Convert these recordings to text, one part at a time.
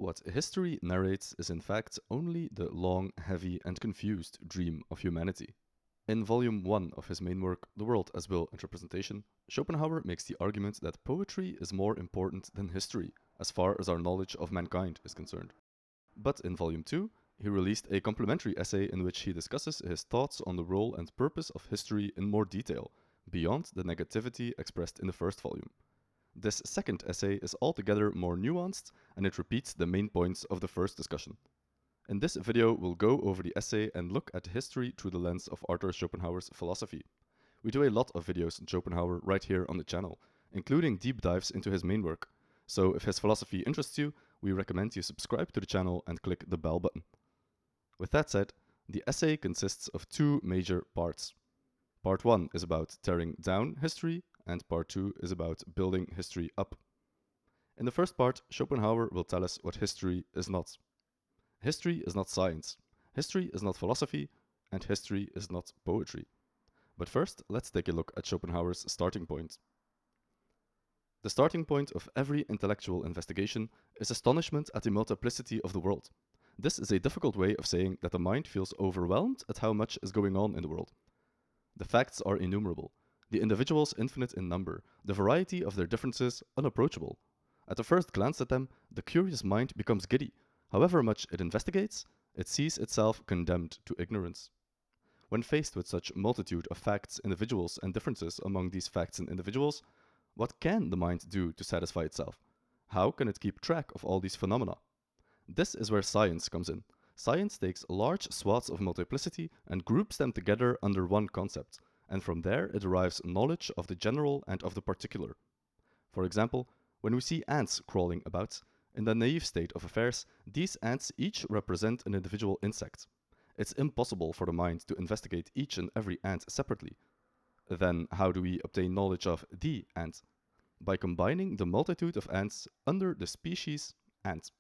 What history narrates is in fact only the long, heavy, and confused dream of humanity. In volume 1 of his main work, The World as Will and Representation, Schopenhauer makes the argument that poetry is more important than history, as far as our knowledge of mankind is concerned. But in volume 2, he released a complementary essay in which he discusses his thoughts on the role and purpose of history in more detail, beyond the negativity expressed in the first volume. This second essay is altogether more nuanced, and it repeats the main points of the first discussion. In this video, we'll go over the essay and look at history through the lens of Arthur Schopenhauer's philosophy. We do a lot of videos on Schopenhauer right here on the channel, including deep dives into his main work. So if his philosophy interests you, we recommend you subscribe to the channel and click the bell button. With that said, the essay consists of two major parts. Part 1 is about tearing down history, and part 2 is about building history up. In the first part, Schopenhauer will tell us what history is not. History is not science, history is not philosophy, and history is not poetry. But first, let's take a look at Schopenhauer's starting point. The starting point of every intellectual investigation is astonishment at the multiplicity of the world. This is a difficult way of saying that the mind feels overwhelmed at how much is going on in the world. The facts are innumerable, the individuals infinite in number, the variety of their differences unapproachable. At the first glance at them, the curious mind becomes giddy. However much it investigates, it sees itself condemned to ignorance. When faced with such multitude of facts, individuals, and differences among these facts and individuals, what can the mind do to satisfy itself? How can it keep track of all these phenomena? This is where science comes in. Science takes large swaths of multiplicity and groups them together under one concept, and from there it derives knowledge of the general and of the particular. For example, when we see ants crawling about, in the naive state of affairs, these ants each represent an individual insect. It's impossible for the mind to investigate each and every ant separately. Then how do we obtain knowledge of the ant? By combining the multitude of ants under the species ant.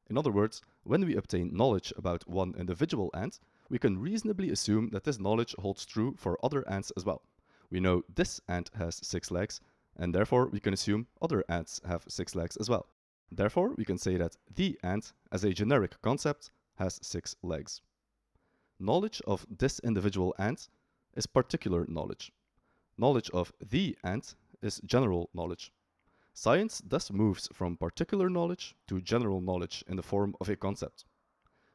In other words, when we obtain knowledge about one individual ant, we can reasonably assume that this knowledge holds true for other ants as well. We know this ant has 6 legs, and therefore we can assume other ants have 6 legs as well. Therefore, we can say that the ant, as a generic concept, has 6 legs. Knowledge of this individual ant is particular knowledge. Knowledge of the ant is general knowledge. Science thus moves from particular knowledge to general knowledge in the form of a concept.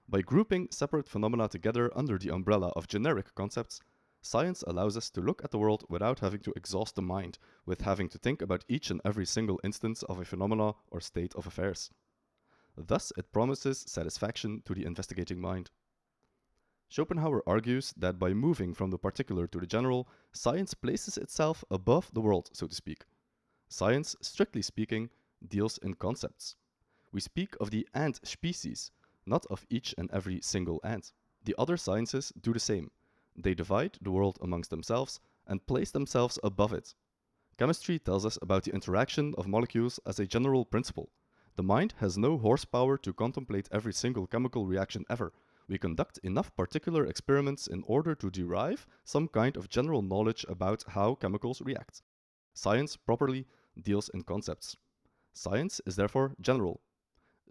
By grouping separate phenomena together under the umbrella of generic concepts, science allows us to look at the world without having to exhaust the mind with having to think about each and every single instance of a phenomena or state of affairs. Thus, it promises satisfaction to the investigating mind. Schopenhauer argues that by moving from the particular to the general, science places itself above the world, so to speak. Science, strictly speaking, deals in concepts. We speak of the ant species, not of each and every single ant. The other sciences do the same. They divide the world amongst themselves and place themselves above it. Chemistry tells us about the interaction of molecules as a general principle. The mind has no horsepower to contemplate every single chemical reaction ever. We conduct enough particular experiments in order to derive some kind of general knowledge about how chemicals react. Science, properly, deals in concepts. Science is therefore general.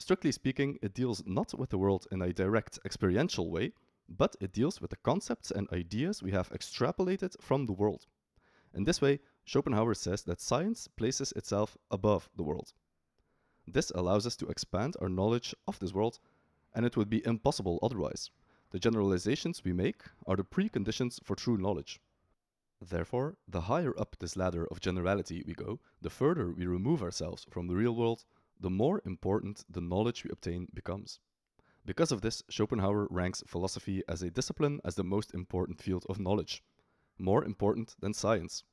Strictly speaking, it deals not with the world in a direct experiential way, but it deals with the concepts and ideas we have extrapolated from the world. In this way, Schopenhauer says that science places itself above the world. This allows us to expand our knowledge of this world, and it would be impossible otherwise. The generalizations we make are the preconditions for true knowledge. Therefore, the higher up this ladder of generality we go, the further we remove ourselves from the real world, the more important the knowledge we obtain becomes. Because of this, Schopenhauer ranks philosophy as a discipline as the most important field of knowledge, more important than science.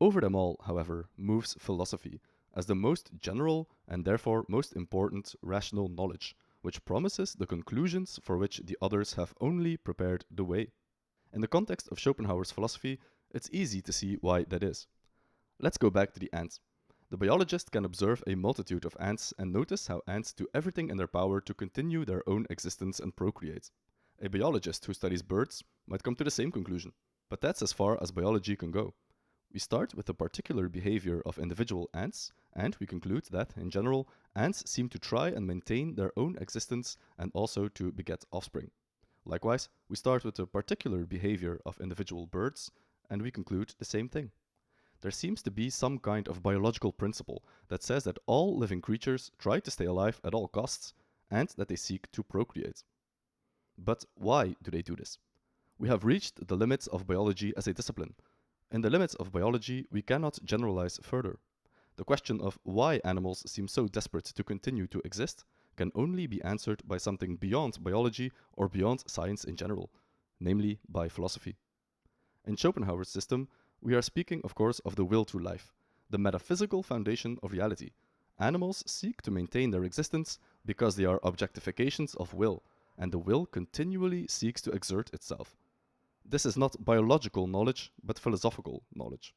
Over them all, however, moves philosophy as the most general and therefore most important rational knowledge, which promises the conclusions for which the others have only prepared the way. In the context of Schopenhauer's philosophy, it's easy to see why that is. Let's go back to the ant. The biologist can observe a multitude of ants and notice how ants do everything in their power to continue their own existence and procreate. A biologist who studies birds might come to the same conclusion, but that's as far as biology can go. We start with the particular behavior of individual ants, and we conclude that, in general, ants seem to try and maintain their own existence and also to beget offspring. Likewise, we start with the particular behavior of individual birds, and we conclude the same thing. There seems to be some kind of biological principle that says that all living creatures try to stay alive at all costs, and that they seek to procreate. But why do they do this? We have reached the limits of biology as a discipline. In the limits of biology, we cannot generalize further. The question of why animals seem so desperate to continue to exist can only be answered by something beyond biology or beyond science in general, namely by philosophy. In Schopenhauer's system, we are speaking, of course, of the will to life, the metaphysical foundation of reality. Animals seek to maintain their existence because they are objectifications of will, and the will continually seeks to exert itself. This is not biological knowledge, but philosophical knowledge.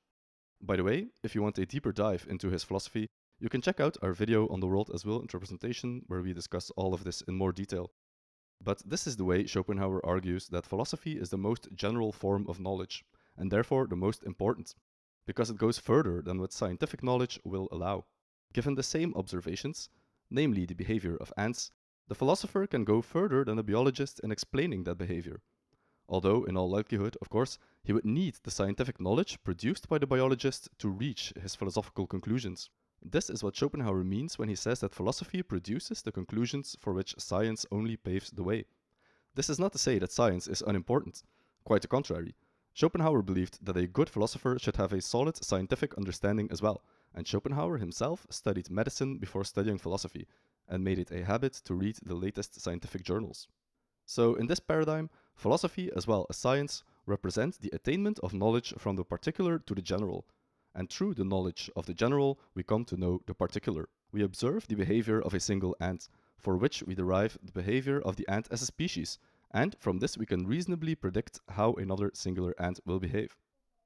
By the way, if you want a deeper dive into his philosophy, you can check out our video on the world as will interpretation, where we discuss all of this in more detail. But this is the way Schopenhauer argues that philosophy is the most general form of knowledge, and therefore the most important, because it goes further than what scientific knowledge will allow. Given the same observations, namely the behavior of ants, the philosopher can go further than the biologist in explaining that behavior. Although, in all likelihood, of course, he would need the scientific knowledge produced by the biologist to reach his philosophical conclusions. This is what Schopenhauer means when he says that philosophy produces the conclusions for which science only paves the way. This is not to say that science is unimportant. Quite the contrary. Schopenhauer believed that a good philosopher should have a solid scientific understanding as well, and Schopenhauer himself studied medicine before studying philosophy, and made it a habit to read the latest scientific journals. So, in this paradigm, philosophy as well as science represent the attainment of knowledge from the particular to the general, and through the knowledge of the general we come to know the particular. We observe the behavior of a single ant, for which we derive the behavior of the ant as a species, and from this we can reasonably predict how another singular ant will behave.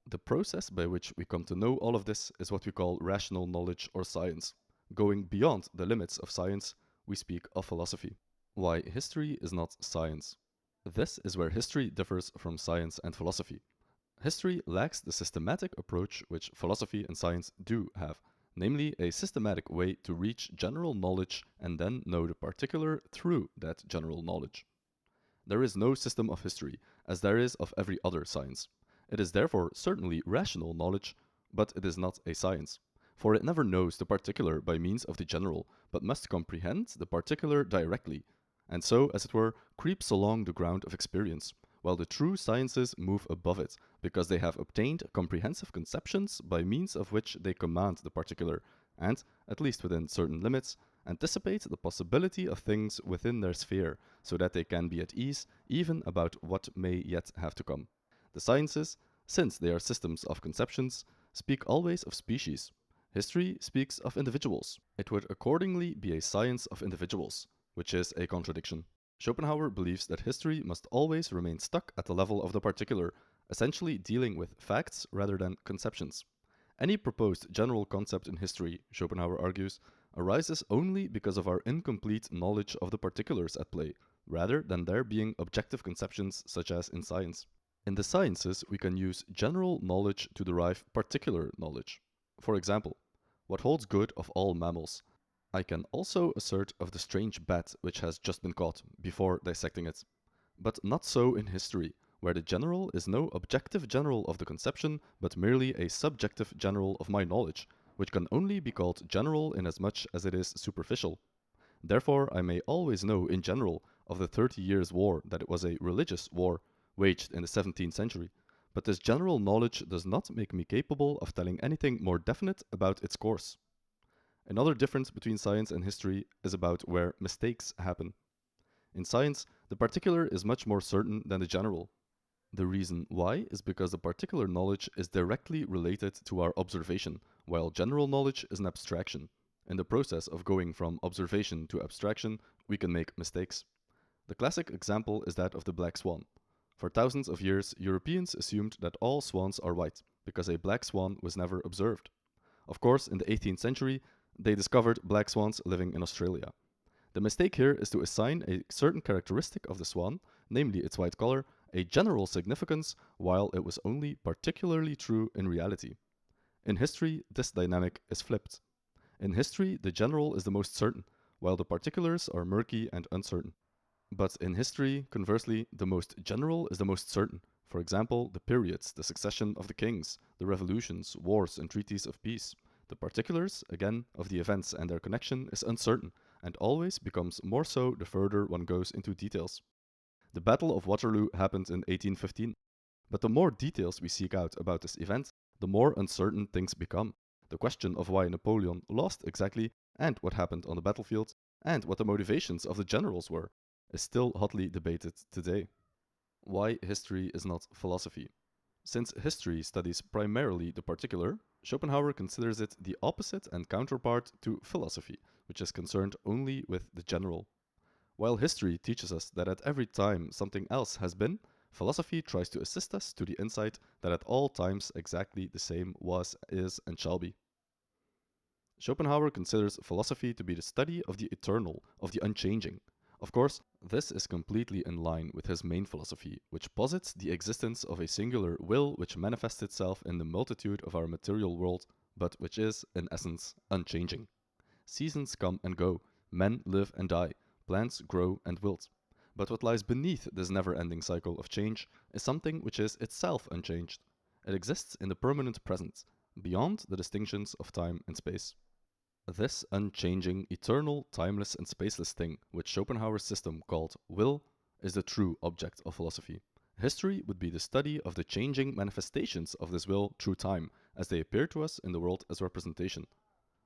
The process by which we come to know all of this is what we call rational knowledge or science. Going beyond the limits of science, we speak of philosophy. Why history is not science. This is where history differs from science and philosophy. History lacks the systematic approach which philosophy and science do have, namely a systematic way to reach general knowledge and then know the particular through that general knowledge. There is no system of history, as there is of every other science. It is therefore certainly rational knowledge, but it is not a science. For it never knows the particular by means of the general, but must comprehend the particular directly, and so, as it were, creeps along the ground of experience, while the true sciences move above it, because they have obtained comprehensive conceptions by means of which they command the particular, and, at least within certain limits, anticipate the possibility of things within their sphere, so that they can be at ease even about what may yet have to come. The sciences, since they are systems of conceptions, speak always of species. History speaks of individuals. It would accordingly be a science of individuals, which is a contradiction. Schopenhauer believes that history must always remain stuck at the level of the particular, essentially dealing with facts rather than conceptions. Any proposed general concept in history, Schopenhauer argues, arises only because of our incomplete knowledge of the particulars at play, rather than there being objective conceptions such as in science. In the sciences, we can use general knowledge to derive particular knowledge. For example, what holds good of all mammals? I can also assert of the strange bat which has just been caught, before dissecting it. But not so in history, where the general is no objective general of the conception, but merely a subjective general of my knowledge, which can only be called general inasmuch as it is superficial. Therefore, I may always know in general of the 30 Years' War that it was a religious war, waged in the 17th century, but this general knowledge does not make me capable of telling anything more definite about its course. Another difference between science and history is about where mistakes happen. In science, the particular is much more certain than the general. The reason why is because the particular knowledge is directly related to our observation, while general knowledge is an abstraction. In the process of going from observation to abstraction, we can make mistakes. The classic example is that of the black swan. For thousands of years, Europeans assumed that all swans are white, because a black swan was never observed. Of course, in the 18th century, they discovered black swans living in Australia. The mistake here is to assign a certain characteristic of the swan, namely its white color, a general significance, while it was only particularly true in reality. In history, this dynamic is flipped. In history, the general is the most certain, while the particulars are murky and uncertain. But in history, conversely, the most general is the most certain. For example, the periods, the succession of the kings, the revolutions, wars, and treaties of peace. The particulars, again, of the events and their connection is uncertain, and always becomes more so the further one goes into details. The Battle of Waterloo happened in 1815. But the more details we seek out about this event, the more uncertain things become. The question of why Napoleon lost exactly, and what happened on the battlefield, and what the motivations of the generals were, is still hotly debated today. Why history is not philosophy. Since history studies primarily the particular, Schopenhauer considers it the opposite and counterpart to philosophy, which is concerned only with the general. While history teaches us that at every time something else has been, philosophy tries to assist us to the insight that at all times exactly the same was, is, and shall be. Schopenhauer considers philosophy to be the study of the eternal, of the unchanging. Of course, this is completely in line with his main philosophy, which posits the existence of a singular will which manifests itself in the multitude of our material world, but which is, in essence, unchanging. Seasons come and go, men live and die, plants grow and wilt. But what lies beneath this never-ending cycle of change is something which is itself unchanged. It exists in the permanent present, beyond the distinctions of time and space. This unchanging, eternal, timeless, and spaceless thing, which Schopenhauer's system called will, is the true object of philosophy. History would be the study of the changing manifestations of this will through time, as they appear to us in the world as representation.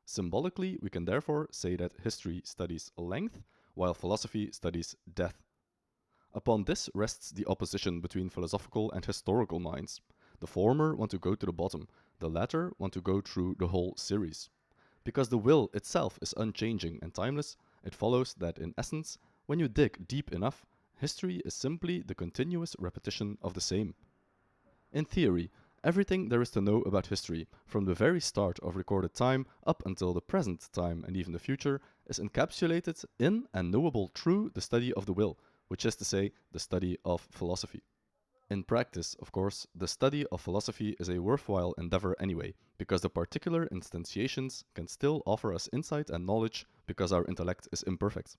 Symbolically, we can therefore say that history studies length, while philosophy studies death. Upon this rests the opposition between philosophical and historical minds. The former want to go to the bottom, the latter want to go through the whole series. Because the will itself is unchanging and timeless, it follows that in essence, when you dig deep enough, history is simply the continuous repetition of the same. In theory, everything there is to know about history, from the very start of recorded time up until the present time and even the future, is encapsulated in and knowable through the study of the will, which is to say, the study of philosophy. In practice, of course, the study of philosophy is a worthwhile endeavor anyway, because the particular instantiations can still offer us insight and knowledge because our intellect is imperfect.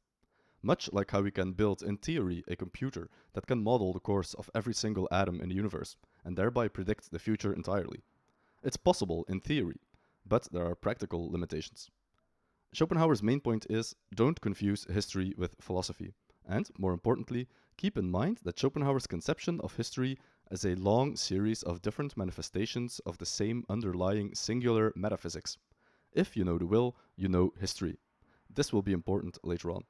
Much like how we can build in theory a computer that can model the course of every single atom in the universe, and thereby predict the future entirely. It's possible in theory, but there are practical limitations. Schopenhauer's main point is, don't confuse history with philosophy. And, more importantly, keep in mind that Schopenhauer's conception of history as a long series of different manifestations of the same underlying singular metaphysics. If you know the will, you know history. This will be important later on.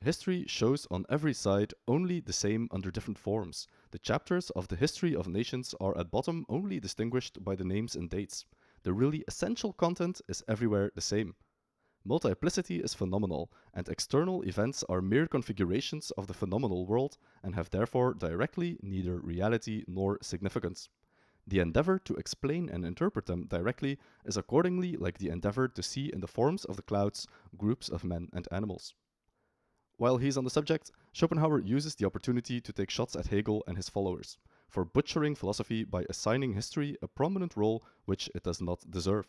History shows on every side only the same under different forms. The chapters of the history of nations are at bottom only distinguished by the names and dates. The really essential content is everywhere the same. Multiplicity is phenomenal, and external events are mere configurations of the phenomenal world and have therefore directly neither reality nor significance. The endeavor to explain and interpret them directly is accordingly like the endeavor to see in the forms of the clouds groups of men and animals. While he's on the subject, Schopenhauer uses the opportunity to take shots at Hegel and his followers, for butchering philosophy by assigning history a prominent role which it does not deserve.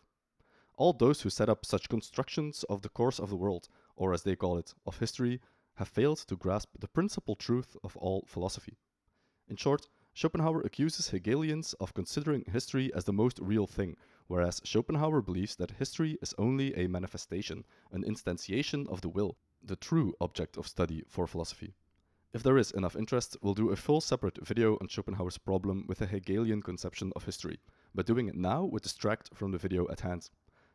All those who set up such constructions of the course of the world, or as they call it, of history, have failed to grasp the principal truth of all philosophy. In short, Schopenhauer accuses Hegelians of considering history as the most real thing, whereas Schopenhauer believes that history is only a manifestation, an instantiation of the will, the true object of study for philosophy. If there is enough interest, we'll do a full separate video on Schopenhauer's problem with the Hegelian conception of history, but doing it now would distract from the video at hand.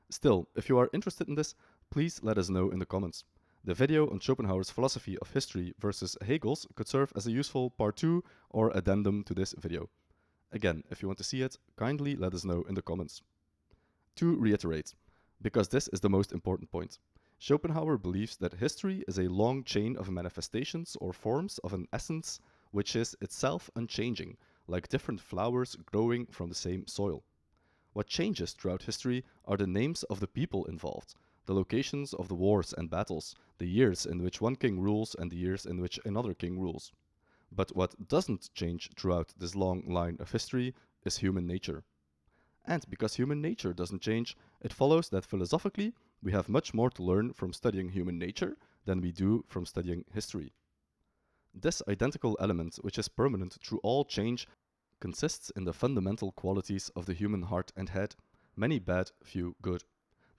Still, if you are interested in this, please let us know in the comments. The video on Schopenhauer's philosophy of history versus Hegel's could serve as a useful part 2 or addendum to this video. Again, if you want to see it, kindly let us know in the comments. To reiterate, because this is the most important point, Schopenhauer believes that history is a long chain of manifestations or forms of an essence which is itself unchanging, like different flowers growing from the same soil. What changes throughout history are the names of the people involved, the locations of the wars and battles, the years in which one king rules and the years in which another king rules. But what doesn't change throughout this long line of history is human nature. And because human nature doesn't change, it follows that philosophically, we have much more to learn from studying human nature than we do from studying history. This identical element, which is permanent through all change, consists in the fundamental qualities of the human heart and head, many bad, few good.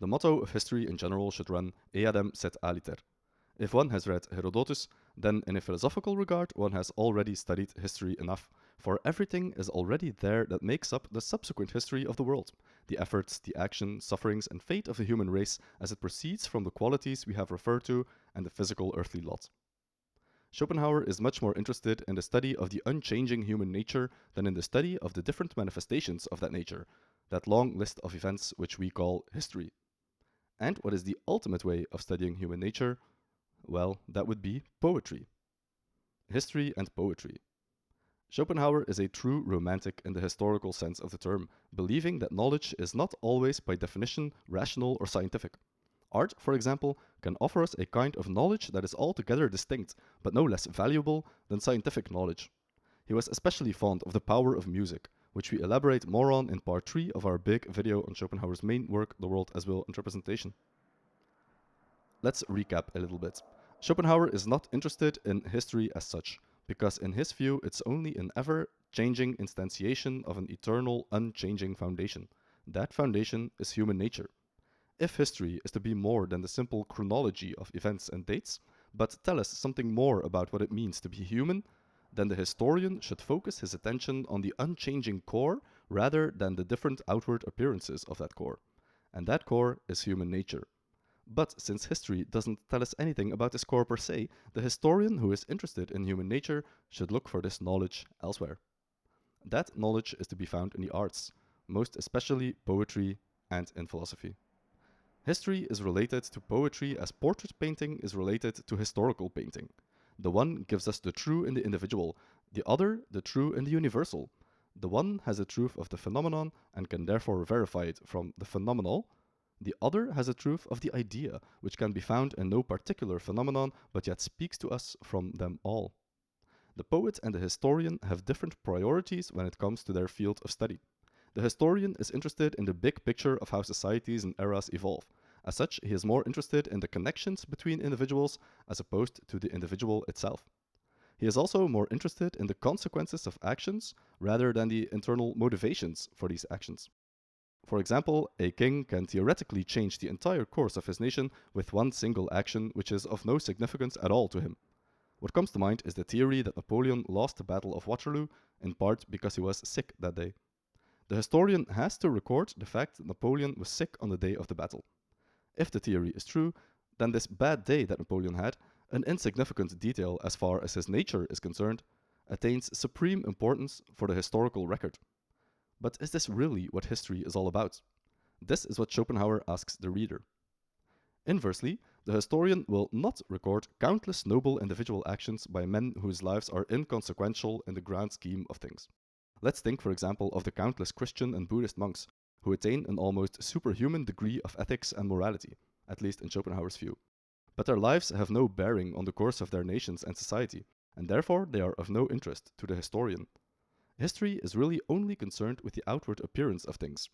The motto of history in general should run eadem sed aliter. If one has read Herodotus, then in a philosophical regard one has already studied history enough, for everything is already there that makes up the subsequent history of the world, the efforts, the action, sufferings, and fate of the human race as it proceeds from the qualities we have referred to and the physical earthly lot. Schopenhauer is much more interested in the study of the unchanging human nature than in the study of the different manifestations of that nature, that long list of events which we call history. And what is the ultimate way of studying human nature? Well, that would be poetry. History and poetry. Schopenhauer is a true romantic in the historical sense of the term, believing that knowledge is not always by definition rational or scientific. Art, for example, can offer us a kind of knowledge that is altogether distinct, but no less valuable than scientific knowledge. He was especially fond of the power of music, which we elaborate more on in part 3 of our big video on Schopenhauer's main work, The World as Will and Representation. Let's recap a little bit. Schopenhauer is not interested in history as such, because in his view it's only an ever-changing instantiation of an eternal, unchanging foundation. That foundation is human nature. If history is to be more than the simple chronology of events and dates, but tell us something more about what it means to be human, then the historian should focus his attention on the unchanging core rather than the different outward appearances of that core. And that core is human nature. But since history doesn't tell us anything about this core per se, the historian who is interested in human nature should look for this knowledge elsewhere. That knowledge is to be found in the arts, most especially poetry and in philosophy. History is related to poetry as portrait painting is related to historical painting. The one gives us the true in the individual, the other the true in the universal. The one has a truth of the phenomenon and can therefore verify it from the phenomenal. The other has a truth of the idea, which can be found in no particular phenomenon, but yet speaks to us from them all. The poet and the historian have different priorities when it comes to their field of study. The historian is interested in the big picture of how societies and eras evolve. As such, he is more interested in the connections between individuals as opposed to the individual itself. He is also more interested in the consequences of actions rather than the internal motivations for these actions. For example, a king can theoretically change the entire course of his nation with one single action which is of no significance at all to him. What comes to mind is the theory that Napoleon lost the Battle of Waterloo in part because he was sick that day. The historian has to record the fact that Napoleon was sick on the day of the battle. If the theory is true, then this bad day that Napoleon had, an insignificant detail as far as his nature is concerned, attains supreme importance for the historical record. But is this really what history is all about? This is what Schopenhauer asks the reader. Inversely, the historian will not record countless noble individual actions by men whose lives are inconsequential in the grand scheme of things. Let's think, for example, of the countless Christian and Buddhist monks who attain an almost superhuman degree of ethics and morality, at least in Schopenhauer's view. But their lives have no bearing on the course of their nations and society, and therefore they are of no interest to the historian. History is really only concerned with the outward appearance of things.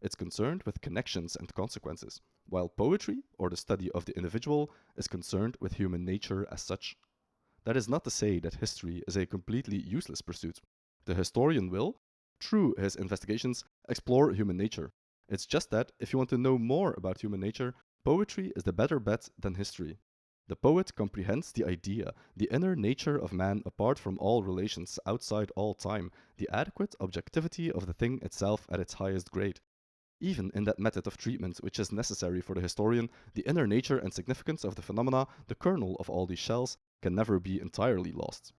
It's concerned with connections and consequences, while poetry, or the study of the individual, is concerned with human nature as such. That is not to say that history is a completely useless pursuit. The historian will, through his investigations, explore human nature. It's just that, if you want to know more about human nature, poetry is the better bet than history. The poet comprehends the idea, the inner nature of man apart from all relations, outside all time, the adequate objectivity of the thing itself at its highest grade. Even in that method of treatment which is necessary for the historian, the inner nature and significance of the phenomena, the kernel of all these shells, can never be entirely lost.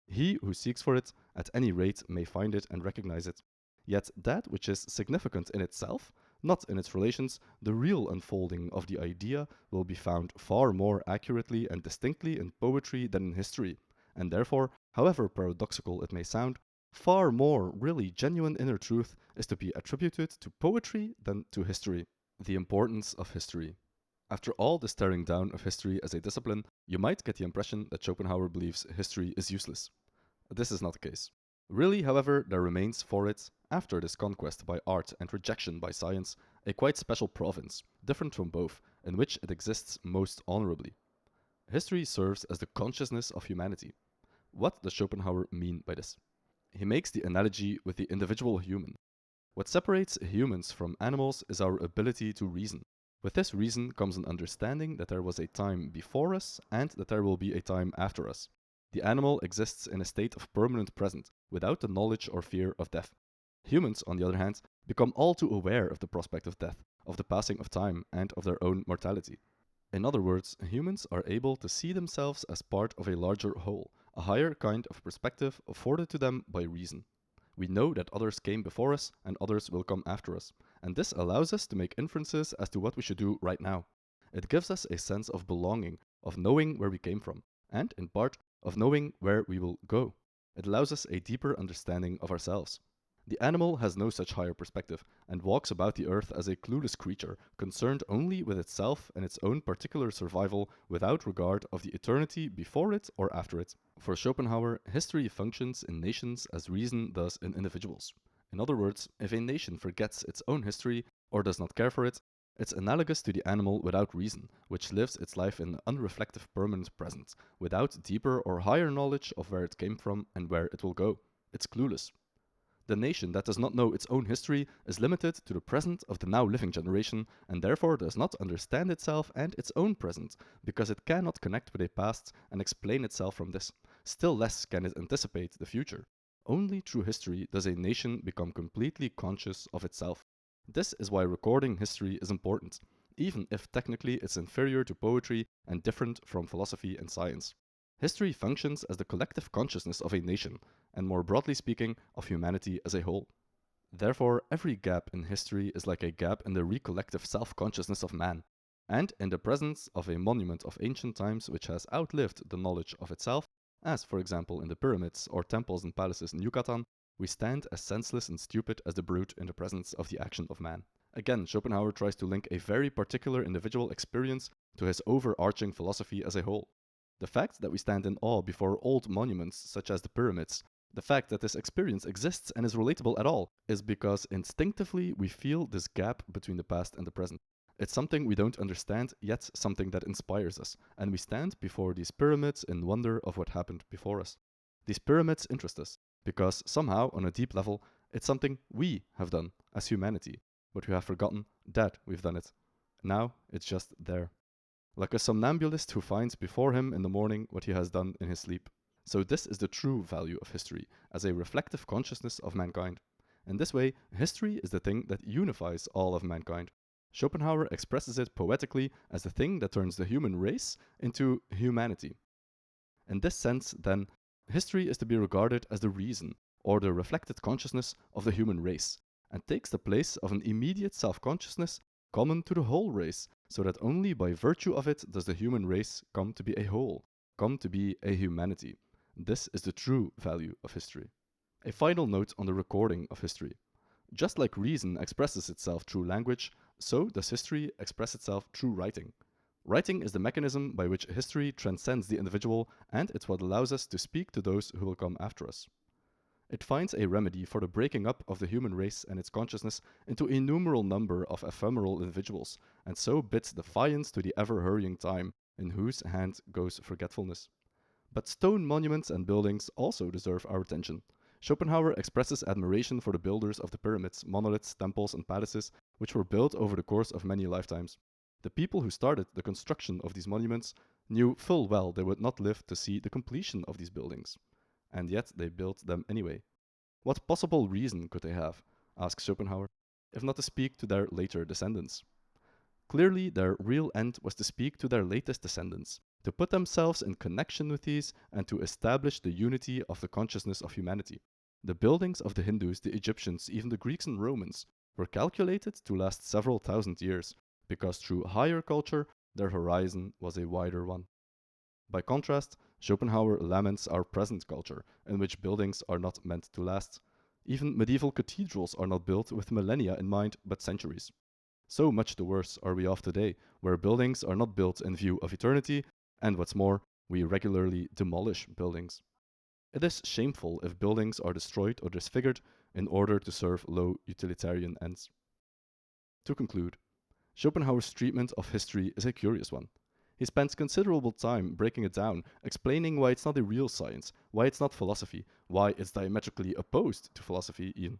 He who seeks for it, at any rate, may find it and recognize it. Yet that which is significant in itself, not in its relations, the real unfolding of the idea, will be found far more accurately and distinctly in poetry than in history, and therefore, however paradoxical it may sound, far more really genuine inner truth is to be attributed to poetry than to history. The importance of history. After all the staring down of history as a discipline, you might get the impression that Schopenhauer believes history is useless. This is not the case. Really, however, there remains for it, after this conquest by art and rejection by science, a quite special province, different from both, in which it exists most honorably. History serves as the consciousness of humanity. What does Schopenhauer mean by this? He makes the analogy with the individual human. What separates humans from animals is our ability to reason. With this reason comes an understanding that there was a time before us and that there will be a time after us. The animal exists in a state of permanent present, without the knowledge or fear of death. Humans, on the other hand, become all too aware of the prospect of death, of the passing of time, and of their own mortality. In other words, humans are able to see themselves as part of a larger whole, a higher kind of perspective afforded to them by reason. We know that others came before us and others will come after us, and this allows us to make inferences as to what we should do right now. It gives us a sense of belonging, of knowing where we came from, and, in part, of knowing where we will go. It allows us a deeper understanding of ourselves. The animal has no such higher perspective, and walks about the earth as a clueless creature, concerned only with itself and its own particular survival without regard of the eternity before it or after it. For Schopenhauer, history functions in nations as reason does in individuals. In other words, if a nation forgets its own history or does not care for it, it's analogous to the animal without reason, which lives its life in unreflective permanent present, without deeper or higher knowledge of where it came from and where it will go. It's clueless. The nation that does not know its own history is limited to the present of the now living generation and therefore does not understand itself and its own present, because it cannot connect with a past and explain itself from this. Still less can it anticipate the future. Only through history does a nation become completely conscious of itself. This is why recording history is important, even if technically it's inferior to poetry and different from philosophy and science. History functions as the collective consciousness of a nation, and more broadly speaking, of humanity as a whole. Therefore, every gap in history is like a gap in the recollective self-consciousness of man, and in the presence of a monument of ancient times which has outlived the knowledge of itself, as for example in the pyramids or temples and palaces in Yucatan, we stand as senseless and stupid as the brute in the presence of the action of man. Again, Schopenhauer tries to link a very particular individual experience to his overarching philosophy as a whole. The fact that we stand in awe before old monuments such as the pyramids, the fact that this experience exists and is relatable at all, is because instinctively we feel this gap between the past and the present. It's something we don't understand, yet something that inspires us, and we stand before these pyramids in wonder of what happened before us. These pyramids interest us, because somehow, on a deep level, it's something we have done as humanity, but we have forgotten that we've done it. Now it's just there. Like a somnambulist who finds before him in the morning what he has done in his sleep. So this is the true value of history, as a reflective consciousness of mankind. In this way, history is the thing that unifies all of mankind. Schopenhauer expresses it poetically as the thing that turns the human race into humanity. In this sense, then, history is to be regarded as the reason, or the reflected consciousness of the human race, and takes the place of an immediate self-consciousness common to the whole race, so that only by virtue of it does the human race come to be a whole, come to be a humanity. This is the true value of history. A final note on the recording of history. Just like reason expresses itself through language, so does history express itself through writing. Writing is the mechanism by which history transcends the individual, and it's what allows us to speak to those who will come after us. It finds a remedy for the breaking up of the human race and its consciousness into a numeral number of ephemeral individuals, and so bids defiance to the ever-hurrying time, in whose hand goes forgetfulness. But stone monuments and buildings also deserve our attention. Schopenhauer expresses admiration for the builders of the pyramids, monoliths, temples, and palaces, which were built over the course of many lifetimes. The people who started the construction of these monuments knew full well they would not live to see the completion of these buildings. And yet they built them anyway. What possible reason could they have, asks Schopenhauer, if not to speak to their later descendants? Clearly, their real end was to speak to their latest descendants, to put themselves in connection with these, and to establish the unity of the consciousness of humanity. The buildings of the Hindus, the Egyptians, even the Greeks and Romans, were calculated to last several thousand years, because through higher culture, their horizon was a wider one. By contrast, Schopenhauer laments our present culture, in which buildings are not meant to last. Even medieval cathedrals are not built with millennia in mind, but centuries. So much the worse are we off today, where buildings are not built in view of eternity, and what's more, we regularly demolish buildings. It is shameful if buildings are destroyed or disfigured in order to serve low utilitarian ends. To conclude, Schopenhauer's treatment of history is a curious one. He spends considerable time breaking it down, explaining why it's not a real science, why it's not philosophy, why it's diametrically opposed to philosophy even.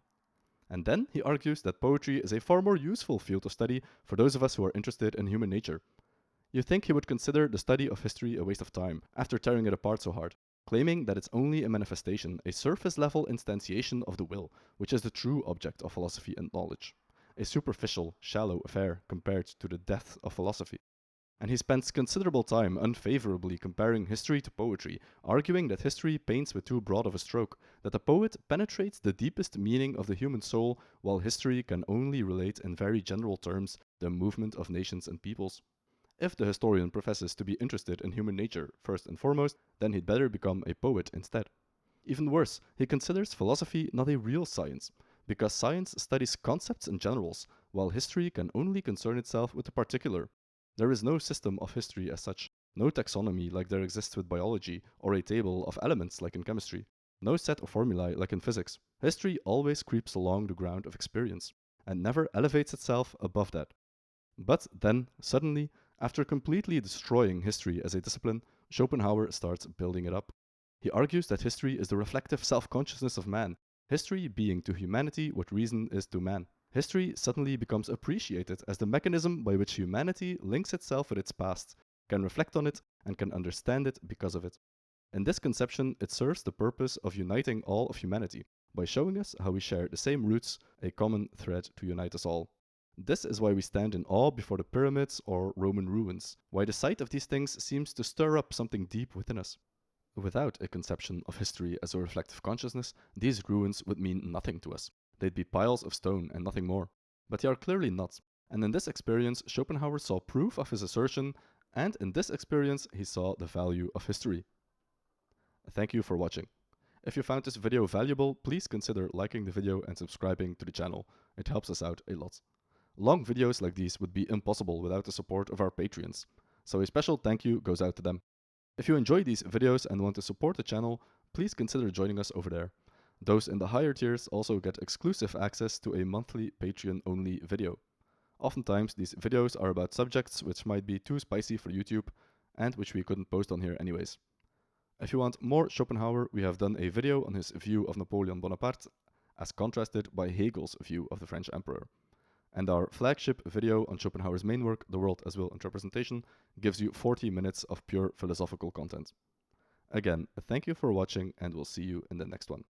And then he argues that poetry is a far more useful field of study for those of us who are interested in human nature. You'd think he would consider the study of history a waste of time after tearing it apart so hard, claiming that it's only a manifestation, a surface-level instantiation of the will, which is the true object of philosophy and knowledge. A superficial, shallow affair compared to the depth of philosophy. And he spends considerable time unfavorably comparing history to poetry, arguing that history paints with too broad of a stroke, that the poet penetrates the deepest meaning of the human soul, while history can only relate in very general terms the movement of nations and peoples. If the historian professes to be interested in human nature first and foremost, then he'd better become a poet instead. Even worse, he considers philosophy not a real science, because science studies concepts and generals, while history can only concern itself with the particular. There is no system of history as such, no taxonomy like there exists with biology, or a table of elements like in chemistry, no set of formulae like in physics. History always creeps along the ground of experience, and never elevates itself above that. But then, suddenly, after completely destroying history as a discipline, Schopenhauer starts building it up. He argues that history is the reflective self-consciousness of man, history being to humanity what reason is to man. History suddenly becomes appreciated as the mechanism by which humanity links itself with its past, can reflect on it, and can understand it because of it. In this conception, it serves the purpose of uniting all of humanity, by showing us how we share the same roots, a common thread to unite us all. This is why we stand in awe before the pyramids or Roman ruins, why the sight of these things seems to stir up something deep within us. Without a conception of history as a reflective consciousness, these ruins would mean nothing to us. They'd be piles of stone and nothing more. But they are clearly not, and in this experience Schopenhauer saw proof of his assertion, and in this experience he saw the value of history. Thank you for watching. If you found this video valuable, please consider liking the video and subscribing to the channel. It helps us out a lot. Long videos like these would be impossible without the support of our Patreons, so a special thank you goes out to them. If you enjoy these videos and want to support the channel, please consider joining us over there. Those in the higher tiers also get exclusive access to a monthly Patreon-only video. Oftentimes these videos are about subjects which might be too spicy for YouTube, and which we couldn't post on here anyways. If you want more Schopenhauer, we have done a video on his view of Napoleon Bonaparte, as contrasted by Hegel's view of the French Emperor. And our flagship video on Schopenhauer's main work, The World as Will and Representation, gives you 40 minutes of pure philosophical content. Again, thank you for watching, and we'll see you in the next one.